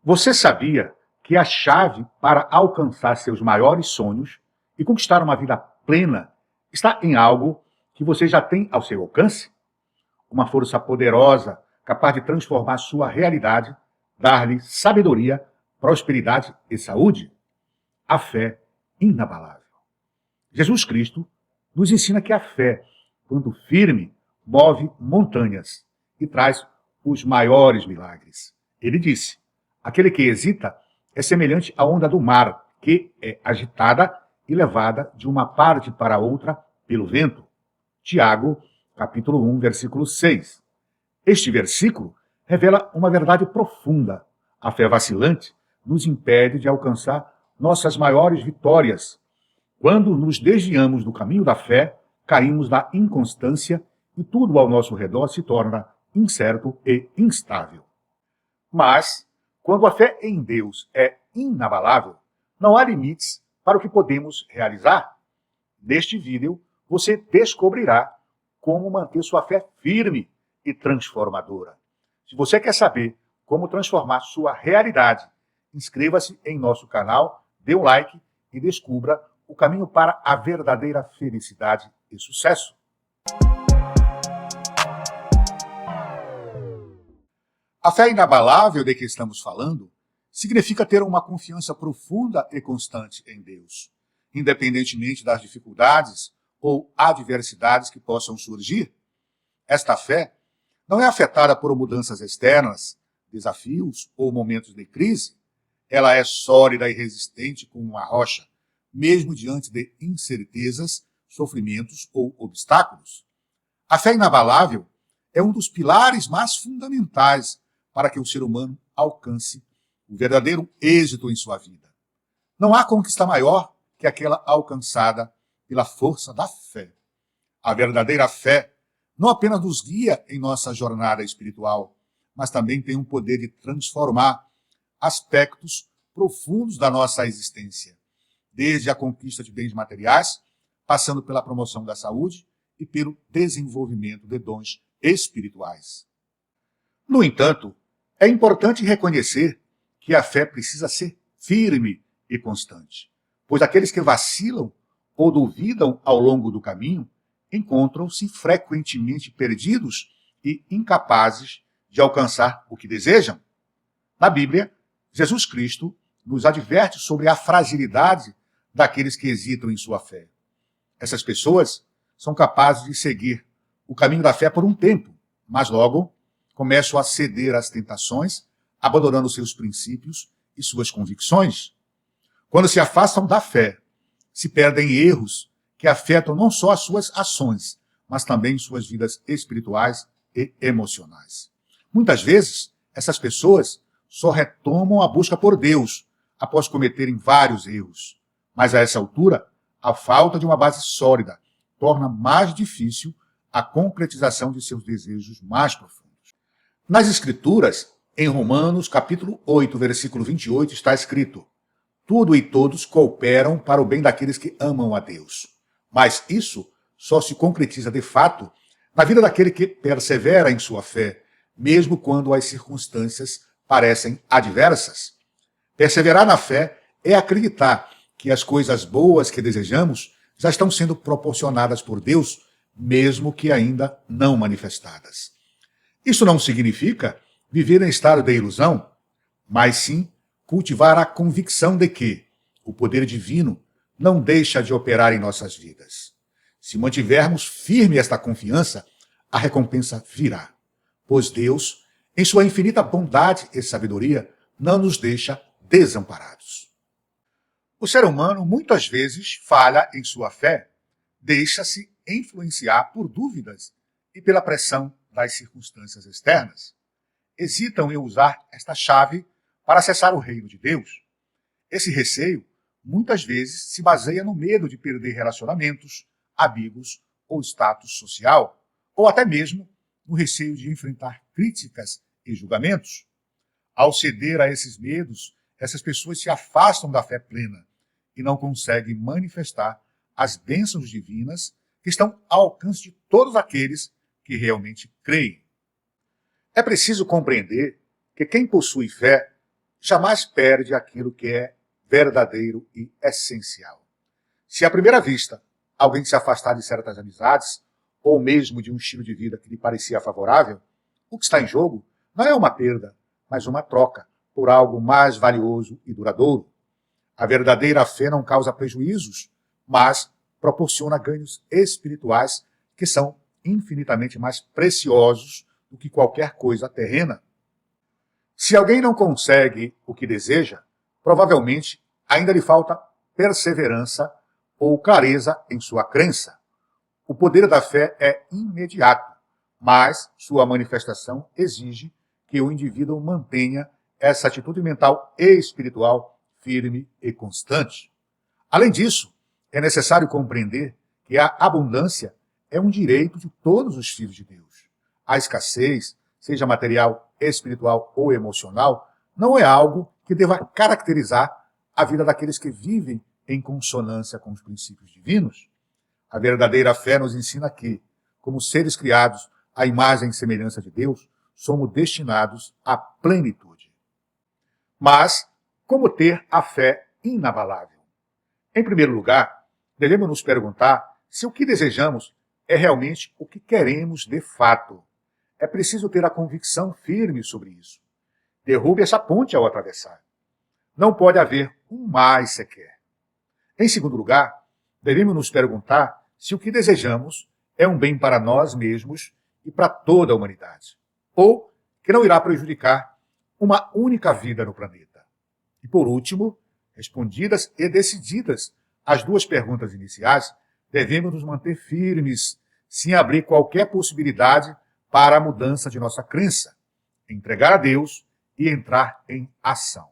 Você sabia que a chave para alcançar seus maiores sonhos e conquistar uma vida plena está em algo que você já tem ao seu alcance? Uma força poderosa capaz de transformar sua realidade, dar-lhe sabedoria, prosperidade e saúde? A fé inabalável. Jesus Cristo nos ensina que a fé, quando firme, move montanhas e traz os maiores milagres. Ele disse: aquele que hesita é semelhante à onda do mar, que é agitada e levada de uma parte para outra pelo vento. Tiago, capítulo 1, versículo 6. Este versículo revela uma verdade profunda. A fé vacilante nos impede de alcançar nossas maiores vitórias. Quando nos desviamos do caminho da fé, caímos na inconstância e tudo ao nosso redor se torna incerto e instável. Mas, quando a fé em Deus é inabalável, não há limites para o que podemos realizar. Neste vídeo, você descobrirá como manter sua fé firme e transformadora. Se você quer saber como transformar sua realidade, inscreva-se em nosso canal, dê um like e descubra o caminho para a verdadeira felicidade e sucesso. A fé inabalável de que estamos falando significa ter uma confiança profunda e constante em Deus, independentemente das dificuldades ou adversidades que possam surgir. Esta fé não é afetada por mudanças externas, desafios ou momentos de crise. Ela é sólida e resistente como uma rocha, mesmo diante de incertezas, sofrimentos ou obstáculos. A fé inabalável é um dos pilares mais fundamentais para que o ser humano alcance o verdadeiro êxito em sua vida. Não há conquista maior que aquela alcançada pela força da fé. A verdadeira fé não apenas nos guia em nossa jornada espiritual, mas também tem o poder de transformar aspectos profundos da nossa existência, desde a conquista de bens materiais, passando pela promoção da saúde e pelo desenvolvimento de dons espirituais. No entanto, é importante reconhecer que a fé precisa ser firme e constante, pois aqueles que vacilam ou duvidam ao longo do caminho encontram-se frequentemente perdidos e incapazes de alcançar o que desejam. Na Bíblia, Jesus Cristo nos adverte sobre a fragilidade daqueles que hesitam em sua fé. Essas pessoas são capazes de seguir o caminho da fé por um tempo, mas logo começam a ceder às tentações, abandonando seus princípios e suas convicções. Quando se afastam da fé, se perdem em erros que afetam não só as suas ações, mas também suas vidas espirituais e emocionais. Muitas vezes, essas pessoas só retomam a busca por Deus após cometerem vários erros. Mas a essa altura, a falta de uma base sólida torna mais difícil a concretização de seus desejos mais profundos. Nas Escrituras, em Romanos, capítulo 8, versículo 28, está escrito: tudo e todos cooperam para o bem daqueles que amam a Deus. Mas isso só se concretiza de fato na vida daquele que persevera em sua fé, mesmo quando as circunstâncias parecem adversas. Perseverar na fé é acreditar que as coisas boas que desejamos já estão sendo proporcionadas por Deus, mesmo que ainda não manifestadas. Isso não significa viver em estado de ilusão, mas sim cultivar a convicção de que o poder divino não deixa de operar em nossas vidas. Se mantivermos firme esta confiança, a recompensa virá, pois Deus, em sua infinita bondade e sabedoria, não nos deixa desamparados. O ser humano muitas vezes falha em sua fé, deixa-se influenciar por dúvidas e pela pressão das circunstâncias externas. Hesitam em usar esta chave para acessar o reino de Deus. Esse receio muitas vezes se baseia no medo de perder relacionamentos, amigos ou status social, ou até mesmo no receio de enfrentar críticas e julgamentos. Ao ceder a esses medos, essas pessoas se afastam da fé plena e não conseguem manifestar as bênçãos divinas que estão ao alcance de todos aqueles que realmente creem. É preciso compreender que quem possui fé jamais perde aquilo que é verdadeiro e essencial. Se à primeira vista alguém se afastar de certas amizades, ou mesmo de um estilo de vida que lhe parecia favorável, o que está em jogo não é uma perda, mas uma troca por algo mais valioso e duradouro. A verdadeira fé não causa prejuízos, mas proporciona ganhos espirituais que são infinitamente mais preciosos do que qualquer coisa terrena. Se alguém não consegue o que deseja, provavelmente ainda lhe falta perseverança ou clareza em sua crença. O poder da fé é imediato, mas sua manifestação exige que o indivíduo mantenha essa atitude mental e espiritual firme e constante. Além disso, é necessário compreender que a abundância é um direito de todos os filhos de Deus. A escassez, seja material, espiritual ou emocional, não é algo que deva caracterizar a vida daqueles que vivem em consonância com os princípios divinos. A verdadeira fé nos ensina que, como seres criados à imagem e semelhança de Deus, somos destinados à plenitude. Mas, como ter a fé inabalável? Em primeiro lugar, devemos nos perguntar se o que desejamos é realmente o que queremos de fato. É preciso ter a convicção firme sobre isso. Derrube essa ponte ao atravessar. Não pode haver um mais sequer. Em segundo lugar, devemos nos perguntar se o que desejamos é um bem para nós mesmos e para toda a humanidade, ou que não irá prejudicar uma única vida no planeta. E por último, respondidas e decididas as duas perguntas iniciais, devemos nos manter firmes, sem abrir qualquer possibilidade para a mudança de nossa crença, entregar a Deus e entrar em ação.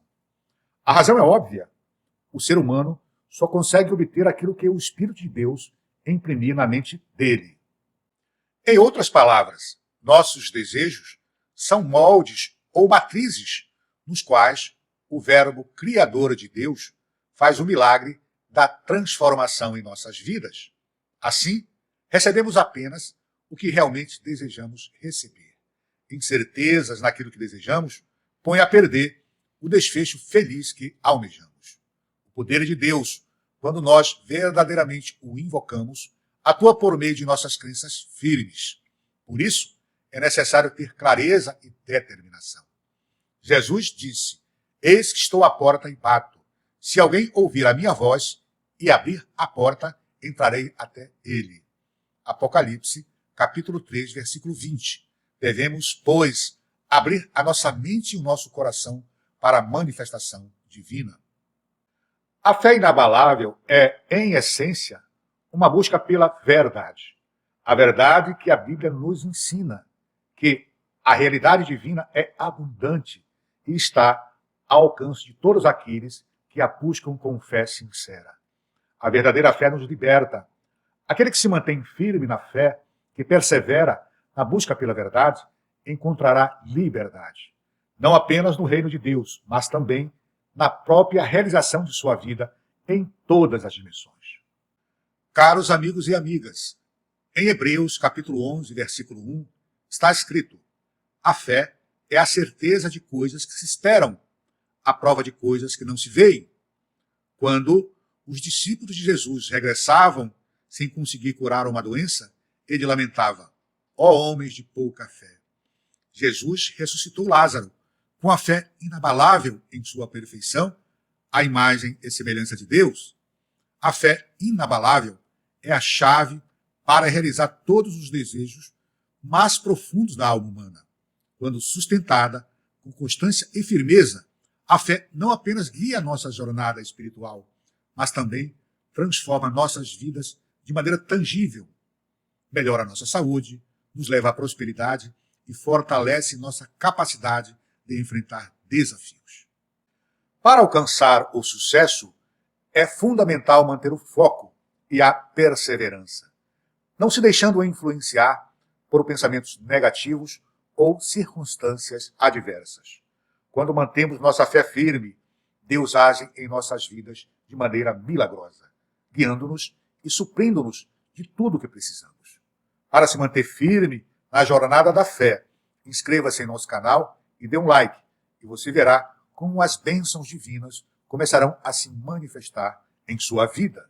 A razão é óbvia. O ser humano só consegue obter aquilo que o Espírito de Deus imprimir na mente dele. Em outras palavras, nossos desejos são moldes ou matrizes nos quais o Verbo Criador de Deus faz o milagre da transformação em nossas vidas. Assim, recebemos apenas o que realmente desejamos receber. Incertezas naquilo que desejamos põe a perder o desfecho feliz que almejamos. O poder de Deus, quando nós verdadeiramente o invocamos, atua por meio de nossas crenças firmes. Por isso, é necessário ter clareza e determinação. Jesus disse: "Eis que estou à porta e bato. Se alguém ouvir a minha voz e abrir a porta, entrarei até ele." Apocalipse, capítulo 3, versículo 20. Devemos, pois, abrir a nossa mente e o nosso coração para a manifestação divina. A fé inabalável é, em essência, uma busca pela verdade. A verdade que a Bíblia nos ensina, que a realidade divina é abundante e está ao alcance de todos aqueles que a buscam com fé sincera. A verdadeira fé nos liberta. Aquele que se mantém firme na fé, que persevera na busca pela verdade, encontrará liberdade. Não apenas no reino de Deus, mas também na própria realização de sua vida em todas as dimensões. Caros amigos e amigas, em Hebreus capítulo 11, versículo 1, está escrito: "A fé é a certeza de coisas que se esperam, a prova de coisas que não se veem." Quando os discípulos de Jesus regressavam sem conseguir curar uma doença, ele lamentava: "Ó homens de pouca fé." Jesus ressuscitou Lázaro, com a fé inabalável em sua perfeição, a imagem e semelhança de Deus. A fé inabalável é a chave para realizar todos os desejos mais profundos da alma humana. Quando sustentada com constância e firmeza, a fé não apenas guia a nossa jornada espiritual, mas também transforma nossas vidas de maneira tangível, melhora a nossa saúde, nos leva à prosperidade e fortalece nossa capacidade de enfrentar desafios. Para alcançar o sucesso, é fundamental manter o foco e a perseverança, não se deixando influenciar por pensamentos negativos ou circunstâncias adversas. Quando mantemos nossa fé firme, Deus age em nossas vidas de maneira milagrosa, guiando-nos e suprindo-nos de tudo o que precisamos. Para se manter firme na jornada da fé, inscreva-se em nosso canal e dê um like, e você verá como as bênçãos divinas começarão a se manifestar em sua vida.